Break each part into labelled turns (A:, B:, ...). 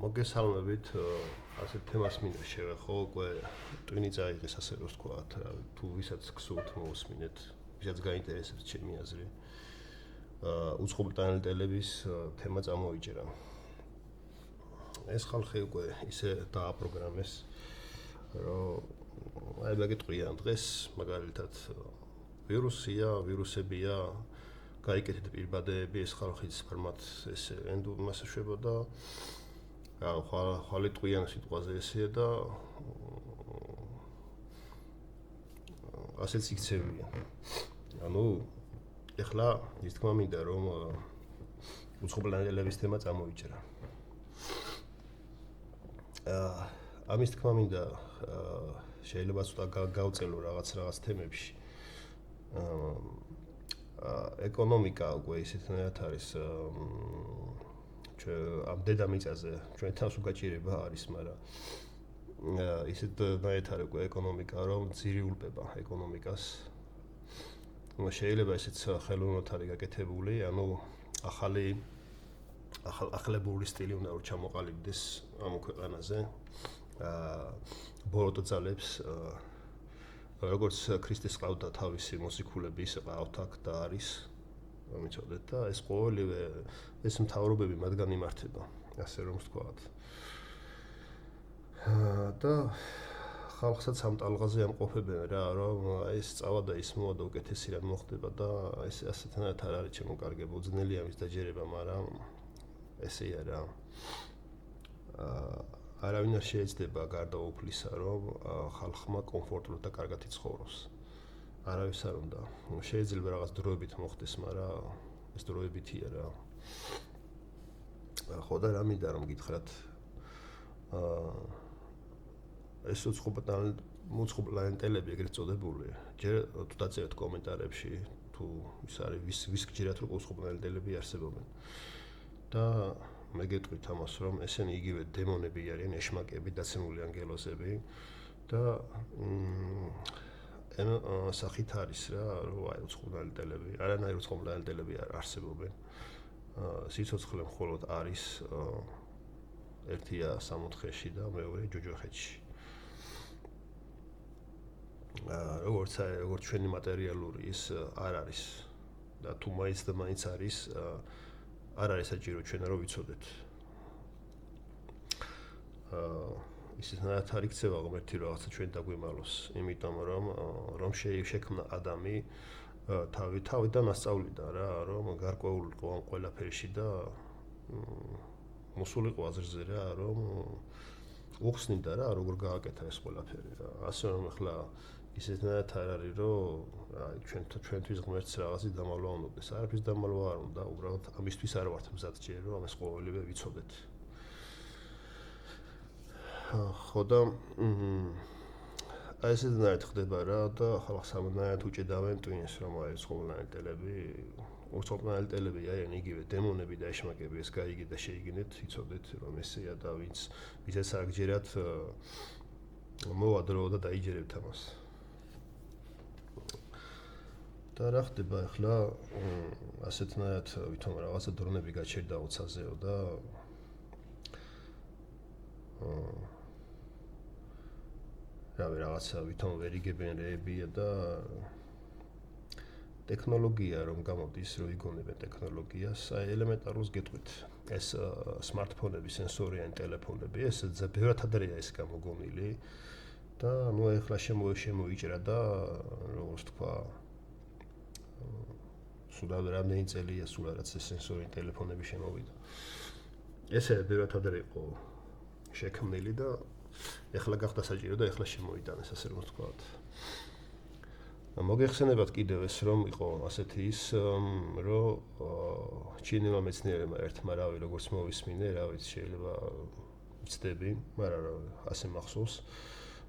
A: მოგესალმებით, ასეთ თემას მინდა შევეხო, უკვე ტვინი წაიღეს ასე რომ ვთქვათ, თუ ვისაც გსურთ მოусმინეთ, ვისაც გაინტერესებს ჩემი აზრი. უცხობრიტანელი ტელევის თემა წამოიჭერა. ეს ხალხი უკვე ისე დააპროგრამეს, რომ აი მეგეთყვიან დღეს მაგალითად ვირუსია, ვირუსებია, გაიკეთეთ პირბადეები, ეს ხალხიც ფორმატ ესე ენდუმას ეშვებოდა. ხალი ტყვიან სიტყვაზე ესეა და ასეც იქცევიან. ანუ ეხლა ის თქმა მინდა რომ უცხობრიტანელი ტელევის თემა წამოიჭრა. ამის თქმა მინდა შეიძლება ცოტა გავწელო რაღაც თემებში. ეკონომიკა უკვე ისეთნაირად არის ამ დედამიწაზე ჩვენ თავს უგაჭირება არის, მაგრამ ისეთნაირად არის უკვე ეკონომიკა, რომ ძირიულდება ეკონომიკას. შეიძლება ესეც ხელოვნურად არის გაკეთებული, ანუ ახალებული სტილი უნდა რომ ჩამოყალიბდეს ამ ქვეყანაზე. ბოროტო ძალებს როგორც ქრისტეს ყავდა თავისი მოციქულები, ისე ყავთ აქ და არის მიცოდეთ და ეს ყოველივე ეს მთავრობები მათგან იმართება, ასე რომ ვთქვათ. და ხალხსაც ამ ტალღაზე ამყოფებენ რა, რომ ეს წავა და ის მოვა და უკეთესი რამ მოხდება და ეს ასეთნაირად არ არის შემოკარგებულ, ძნელია მის დაჯერება, მაგრამ ესეა რა. არავინ არ შეიძლება გარდაუფლისა, რომ ხალხმა კომფორტულად და კარგად იცხოვროს. არავის არ უნდა. შეიძლება რაღაც დროებით მოხდეს, მაგრამ ეს დროებითია რა. ხო და რა მინდა რომ გითხრათ. ეს უცხობრიტანელი ტელები ეგრეთ წოდებული. ჯერ თუ დაწერთ კომენტარებში, თუ ის არის ვის გჯერათ რომ უცხობრიტანელი ტელები არსებობენ. და მე გეტყვით ამას, რომ ესენი იგივე დემონები არიან, ეშმაკები, დაცემული ანგელოზები და სახით არის რა, რომ აი უცხობრიტანელი ტელები, არანაირი უცხობრიტანელი ტელები არ არსებობენ. სიცოცხლე მხოლოდ არის ერთია სამოთხეში და მეორე ჯოჯოხეთში. როგორც ჩვენი მატერიალური ის არ არის და თუ მაინც არის არ არის საჭირო ჩვენ რომ ვიცოდეთ. ისეთნაირად არ იქცევა ღმერთი რაღაცა ჩვენ დაგვიმალოს, იმიტომ რომ შექმნა ადამი თავიდან ასწავლიდა რა, რომ გარკვეულიყო ამ ყველაფერში და მოსულიყო აზრზე რა, რომ უხსნიდა რა, როგორ გააკეთა ეს ყველაფერი რა. ასე რომ ახლა ისეთნაირად არ არის, რომ აი ჩვენთვის ღმერთს რაღაცი დამალვა უნდა ყოფილიყოს. არაფრის დამალვა არ უნდა, უბრალოდ ამისთვის არ ვართ მზად ჯერ, რომ ეს ყოველივე ვიცოდეთ. ხო და აი ესეთნაირად ხდება რა და ხალხს ამანაირად უჭედავენ ტვინს, რომ აი უცხობრიტანელი ტელები არიან იგივე დემონები და ეშმაკები, ეს გაიგეთ და შეიგინეთ, იცოდეთ რომ ესეა და ვისაც არ გჯერათ მოვა დრო და დაიჯერებთ ამას. და რა ხდება ახლა ასეთნაირად ვითომ რაღაცა დრონები გაჩერდა ოცაზეო და რაღაცა ვითომ ვერ იგებენ რეებია და ტექნოლოგია რომ გამოდის, რომ იგონებენ ტექნოლოგიას, აი ელემენტარულს გეტყვით. ეს სმარტფონები, სენსორიანი ტელეფონები, ეს ბევრად ადრეა ეს გამოგონილი და ნუ ახლა შემოიჭრა და როგორც თქვა სულ რამდენი წელია სულ რაც ეს სენსორიანი ტელეფონები შემოვიდა. ესე ბევრად ადრე იყო შექმნილი და ეხლა გახდა საჭირო და ეხლა შემოიტანეს, ასე რომ ვთქვათ. მოგეხსენებათ კიდევ ეს რომ იყო ასეთი ის რომ ჩინელმა მეცნიერებმა ერთმა რავი როგორც მოვისმინე, რა ვიცი შეიძლება ვცდები, მაგრამ ასე მახსოვს.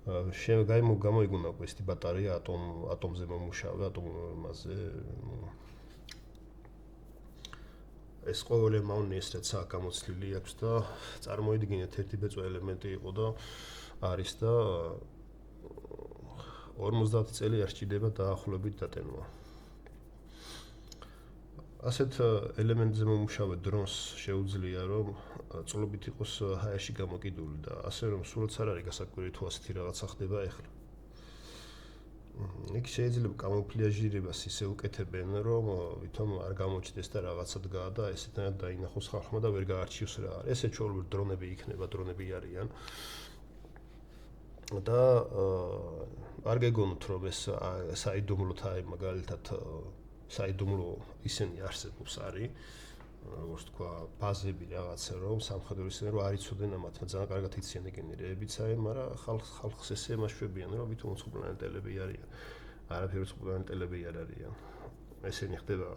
A: გამოიგონა ეს ბატარეა ატომზე მომუშავე, ატომაზე ეს ყოველი მავნე ეს რაც გამოცლილი აქვს და წარმოიდგინეთ ერთი ბეწვა ელემენტი იყო და არის და 50 წელი არ სჭირდება დაახლოებით დატენვა. ასეთ ელემენტზე მომუშავე დრონს შეუძლია რომ წლობით იყოს ჰაერში გამოკიდული და ასე რომ სულაც არ არის გასაკვირი თუ ასეთი რაღაცა ხდება ახლა. იქ შეიძლება კამუფლიაჟირებას ისე უკეთებენ რომ ვითომ არ გამოჩნდეს და რაღაცა დგაა და ესეთანაც დაინახოს ხალხმა და ვერ გაარჩიოს რა არის. ესე ჩვეულებრივ დრონები იქნება, დრონები არიან. და არ გეგონოთ რომ ეს საიდუმლოთ აი მაგალითად საიდუმლო ისინი არსებობს არის როგორც თქვა ბაზები რაღაცა რომ სამხედრო ისინი რომ არ იცოდნენ ამათ ძალიან კარგად იციან ეგენი რეებიც არის მაგრამ ხალხს ესე ემაშვებიან რომ ვითომ უცხოპლანეტელები არიან არაფერი უცხოპლანეტელები არ არიან ესენი ხდება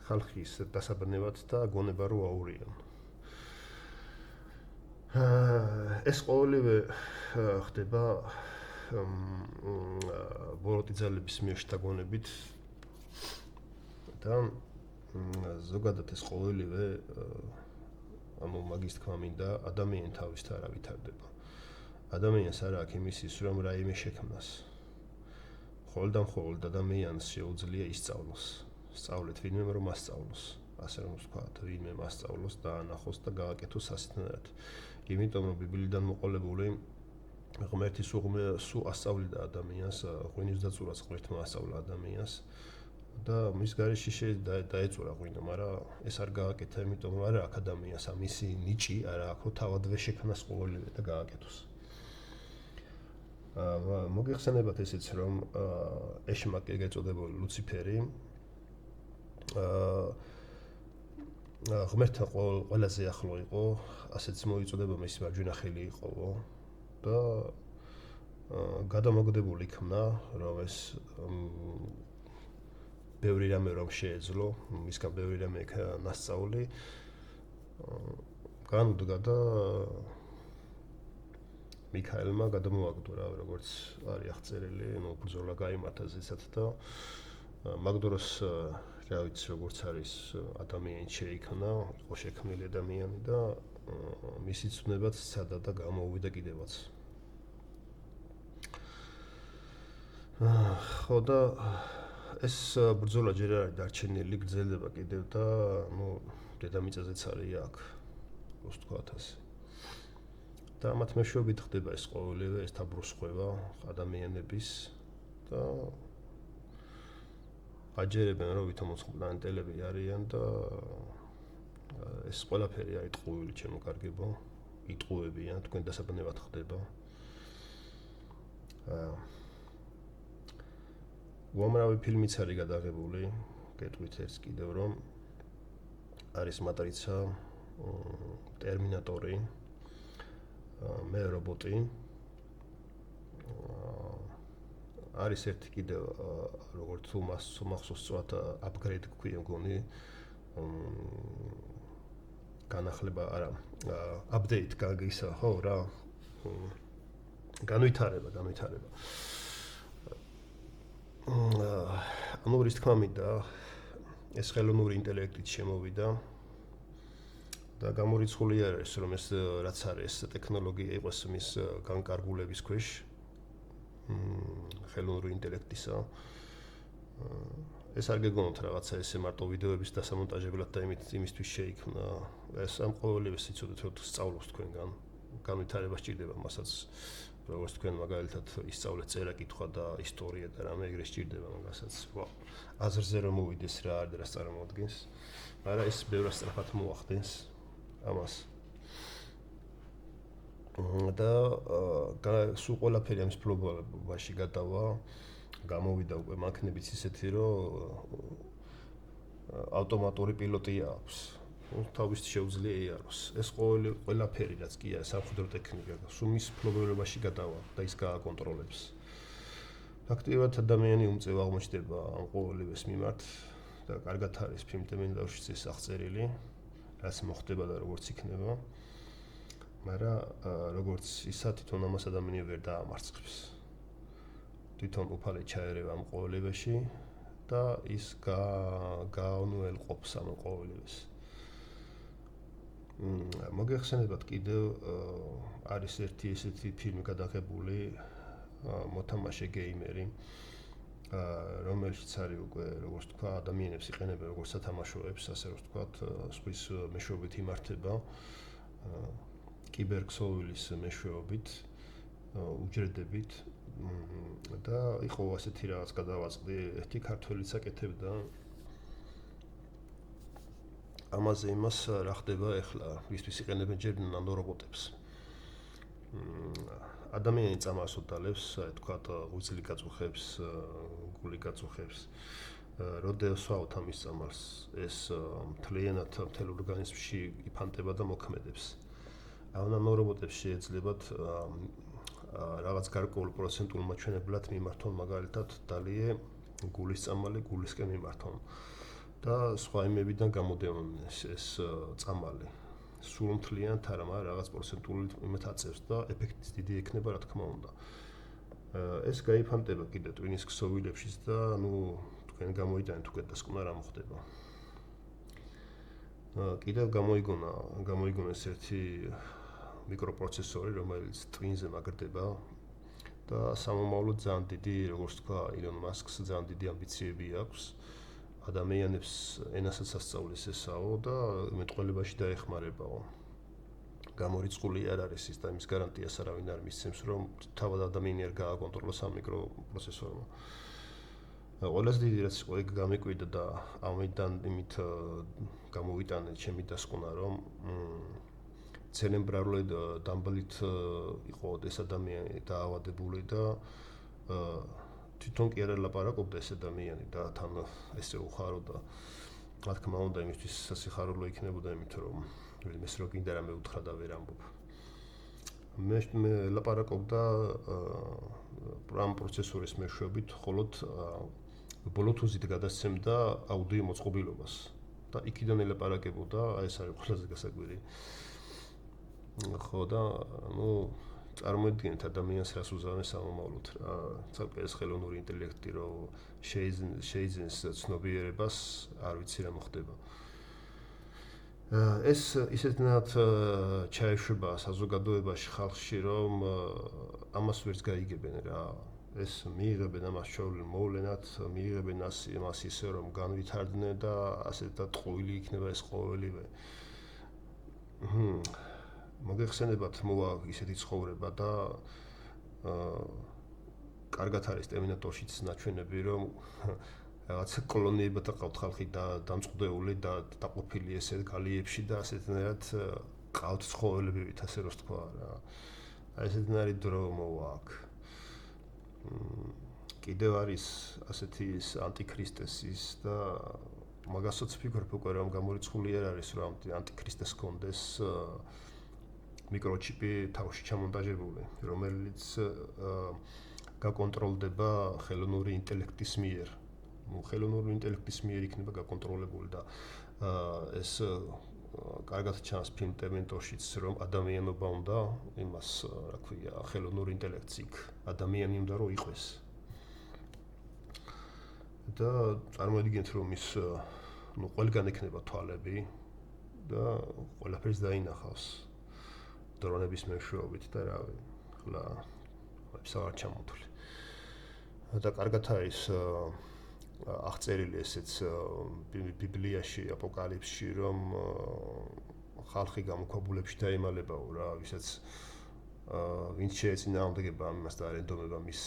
A: ხალხის დასაბნევად და გონება რომ აურიან ეს ყოველივე ხდება ბოროტი ძალების მიერ შთაგონებით და ზოგადად ეს ყოველივე ანუ მაგის თქმა მინდა ადამიანი თავისთან არ ავითარდება. ადამიანს არ აქვს იმისის რომ რაიმე შექმნას. მხოლოდ ადამიანს შეუძლია ისწავლოს. სწავლეთ ვინმე რომ ასწავლოს. ასე რომ ვთქვათ, ვინმე მასწავლოს და ანახოს და გააკეთოს ასეთნაირად. იმიტომ რომ ბიბლიიდან მოყოლებული ღმერთის სულ ასწავლიდა ადამიანს, ღვინის დაწურას ღმერთმა ასწავლა ადამიანს. და მის გარეშე დაეწურა ღვინო, მაგრამ ეს არ გააკეთა, იმიტომ რომ არ აქვს ადამიანს ამისი ნიჭი, არ აქვს რომ თავადვე შექმნას ყოველივე და გააკეთოს. მოგეხსენებათ ესეც რომ ეშმაკი ეწოდებული ლუციფერი ღმერთთან ყველაზე ახლო იყო, ასეც მოიწოდება მისი მარჯვენა ხელი იყო და გადამოგდებული იქნა, რომ ეს ბევრი რამე რომ შეეძლო, მისგან ბევრი რამე იქნა ნასწავლი, განუდგა და მიქაელმა გადამოაგდო რა, როგორც არის აღწერილი, ბრძოლა გაიმართა ზეცად და მაგდროს რა ვიცი, როგორც არის ადამიანი შეიქმნა, იყო შექმნილი ადამიანი და მისი ცნებაც სცადა და გამოუვიდა კიდევაც. ხო და ეს ბრძოლა ჯერ არ არის დარჩენილი, გრძელდება კიდევ და დედამიწაზეც არის აქ, πώς ვთქვათ ასე. და მათ მეშვეობით ხდება ეს ყოველივე, ეს დაბრუსხვევა ადამიანების და აჯერებენ რომ ვითომ უცხოპლანეტელები არიან და ეს ყველაფერი არის ტყუილი ჩემო კარგებო, იტყუებიან, თქვენ დასაბნევად ხდება. უამრავი ფილმიც არის გადაღებული, გეტყვით ეს კიდევ რომ არის მატრიცა, ტერმინატორი, მე რობოტი. არის ერთი კიდევ როგორც თუ მახსოვს სწორად upgrade გვქვია მგონი განახლება არა update გაგისა ხო რა განვითარება ანუ რის თქმა მინდა ეს ხელოვნური ინტელექტით შემოვიდა და გამორიცხული არ არის რომ ეს რაც არის ტექნოლოგია იყოს მის განკარგულების ქვეშ ხელოვნური ინტელექტისა ეს არ გეგონოთ რაღაცა ესე მარტო ვიდეოების დასამონტაჟებლად და იმისთვის შეიქმნა ეს ამ ყოველივეს იცოდეთ რომ სწავლობს თქვენგან განვითარება სჭირდება მასაც როგორც თქვენ მაგალითად ისწავლეთ წერა კითხვა და ისტორია და რამე ეგრე სჭირდება მაგასაც აზრზე რომ მოვიდეს რა არის და რა წარმოადგენს მაგრამ ეს ბევრად სწრაფად მოახდენს ამას და სულ ყველაფერი ამის ფლობობაში გადავა გამოვიდა უკვე მანქანებიც ისეთი რომ ავტომატური პილოტი აქვს თავის შეუძლია იაროს ეს ყველაფერი რაც კი არის სამხედრო ტექნიკა სულ მის ფლობებაში გადავა და ის გააკონტროლებს ფაქტიურად ადამიანი უმწევ აღმოჩნდება ამ ყოველივეს მიმართ და კარგად არის ფილმ ტემენდაუშიც ეს აღწერილი რაც მოხდება და როგორც იქნება მაგრამ როგორც ისა თვითონ ამას ადამიანი ვერ დაამარცხებს თვითონ უფალი ჩაერევა ამ ყოველივეში და ის გაანუელყოფს ამ ყოველივეს მოგეხსენებათ კიდევ არის ერთი ესეთი ფილმი გადაღებული მოთამაშე გეიმერი რომელშიც არის უკვე როგორც თქვა ადამიანებს იყენებენ როგორც სათამაშოებს, ასე რომ თქვა სხვის მეშვეობით იმართება კიბერქსოვილის მეშვეობით, უჯრედებით და იყო ასეთი რაღაც გადავაწყდი, ერთი ქართველიც აკეთებდა ამაზე იმას რა ხდება ახლა, ვისთვის იყენებენ ჯერ ნანორობოტებს. ადამიანი წამალს უდალებს, თქვა უძლი გაწუხებს, გული გაწუხებს. როდესაც ვსვავთ ამის წამალს, ეს მთლიანად მთელ ორგანიზმში იფანტება და მოქმედებს. ამ ნანორობოტებს შეეძლებათ რაღაც გარკვეულ პროცენტულ მაჩვენებლად მიმართონ მაგალითად დალიე გულის წამალი გულისკენ მიმართონ. და სხვა იმებიდან გამოდევენ ეს წამალი. სულ მთლიანად არა, მაგრამ რაღაც პროცენტული იმით აწევს და ეფექტიც დიდი ექნება, რა თქმა უნდა. ეს გაიფანტება კიდე ტვინის ქსოვილებშიც და თქვენ გამოიტანეთ უკვე დასკვნა რა მოხდება. კიდევ გამოიგონა ეს ერთი მიკროპროცესორი, რომელიც ტვინზე მაგრდება და სამომავლოდ ძალიან დიდი, როგორც თქვა, ილონ მასკს ძალიან დიდი ამბიციები აქვს. ადამიანებს ენასაც ასწავლის ესაო და მეტყველებაში დაეხმარებაო. გამორიცხული არ არის ის და იმის გარანტიას არავინ არ მისცემს, რომ თავად ადამიანი არ გააკონტროლოს ამ მიკროპროცესორმა. ყველაზე დიდი რაც იყო ეგ გამეკვიდა და ამიდან იმით გამოვიტანე ჩემი დასკვნა, რომ ცერემბრულად დამბლით იყო ეს ადამიანი დაავადებული და თვითონ კი არ ელაპარაკობდა ეს ადამიანი და თან ესე უხაროდა. რა თქმა უნდა, იმისთვის სასიხარულო იქნებოდა, იმიტომ რომ ვინმეს რო კიდე რამე უთხრა და ვერ ამბობ. მე ლაპარაკობდა ამ პროცესორის მეშვეობით, ხოლოდ ბლუთუზით გადასცემდა აუდიო მოწყობილობას და იქიდან ელაპარაკებოდა, ეს არის ყველაზე გასაკვირი. ხო და წარმოედგინეთ ადამიანს რას უზავენ სამომავლოდ რა, ცალკე ეს ხელოვნური ინტელექტი რო შეიძენს ცნობიერებას, არ ვიცი რა მოხდება. ეს ისეთნაირად ჩაეშვება საზოგადოებაში ხალხში, რომ ამას ვერც გაიგებენ რა. ეს მიიღებენ ამას ჩვეულებრივ მოვლენად, მიიღებენ ამას ისე რომ განვითარდნენ და ასეთად ტყუილი იქნება ეს ყოველივე. მოგეხსენებათ მოვა ისეთი ცხოვრება და კარგად არის ტერმინატორშიც ნაჩვენები, რომ რაღაც კოლონიებად აყავთ ხალხი და დამწყდეული და დაყოფილი ესე გალიებში და ასეთნაირად ყავთ ცხოველებივით, ასე რომ თქვა რა. აი ესეთნაირი დრო მოვა აქ. კიდევ არის ასეთი ანტიქრისტესის და მაგასაც ვფიქრობ უკვე რომ გამორიცხული არ არის რომ ანტიქრისტეს კონდეს მიკროჩიპი თავში ჩამონტაჟებული, რომელიც გაკონტროლდება ხელოვნური ინტელექტის მიერ. ხელოვნური ინტელექტის მიერ იქნება გაკონტროლებული და ეს კარგად ჩანს ფილმ ტერმინატორშიც, რომ ადამიანობა უნდა იმას, რა ქვია, ხელოვნურ ინტელექტს იქ ადამიანი უნდა რომ იყოს. და წარმოედგინეთ რომ ის ყველგან ექნება თვალები და ყველაფერს დაინახავს დრონების მეშვეობით და რავი, ხლა ვებსავარ ჩამოთვლი. და კარგად არის აღწერილი ესეც ბიბლიაში, აპოკალიფსში, რომ ხალხი გამოქვაბულებში დაემალებაო რა, ვისაც ვინც შეეწინააღმდეგება ამას და არ ენდომება მის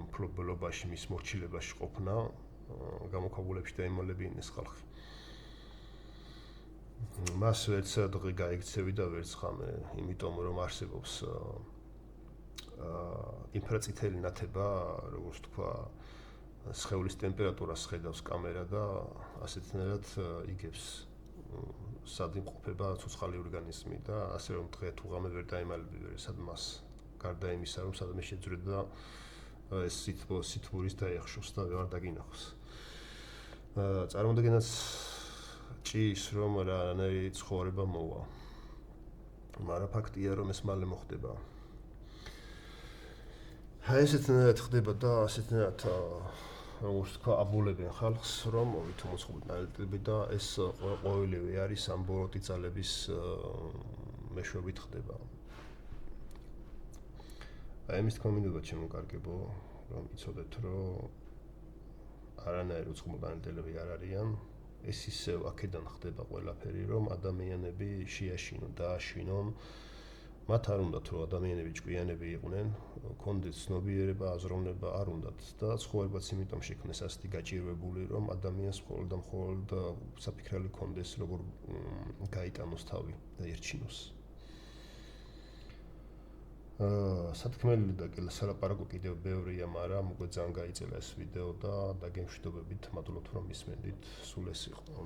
A: მფლობელობაში, მის მორჩილებაში ყოფნა, გამოქვაბულებში დაემალებიან ეს ხალხი. მას ვერც დღე გაიქცევი და ვერც ხამე, იმიტომ რომ არსებობს ინფრაწითელი ნათება, როგორც თქვა, სხეულის ტემპერატურას ხედავს კამერა და ასეთნაირად იგებს სად იმყოფება ცოცხალი ორგანიზმი და ასე რომ დღე თუ ღამე ვერ დაემალებიან სადმას გარდა იმისა რომ სადმე შეძრედა ეს სითბურის დაეხშოს და ვერ დაგინახოს. წარმოუდგენად ჭის რომ რანაირი ცხოვრება მოვა. მაგრამ ფაქტია რომ ეს მალე მოხდება. ესეთნაირად ხდება და ასეთნაირად როგორც თქვა, აბულებენ ხალხს, რომ მოვით მოწყობილები და ეს ყოველივე არის ამ ბოროტი ძალების მეშვეობით ხდება. აი ამის თქმა მინდოდა ჩემო კარგებო, რომ იცოდეთ, რომ არანაირი უცხოპლანეტელები არ არიან. ეს ისევ აქედან ხდება ყველაფერი, რომ ადამიანები შეაშინონ, დააშინონ. მათ არ უნდათ რომ ადამიანები ჭკვიანები იყვნენ, კონდეთ ცნობიერება, აზროვნება არ უნდათ და ცხოვრებაც იმიტომ შექმნეს ასეთი გაჭირვებული, რომ ადამიანს მხოლოდ საფიქრალი კონდეს, როგორ გაიტანოს თავი და ერჩინოს. სათქმელი და სალაპარაკო კიდევ ბევრია, მაგრამ უკვე ძალიან გაიწელა ეს ვიდეო და დაგემშვიდობებით, მადლობთ რომ მისმენდით, სულ ეს იყო.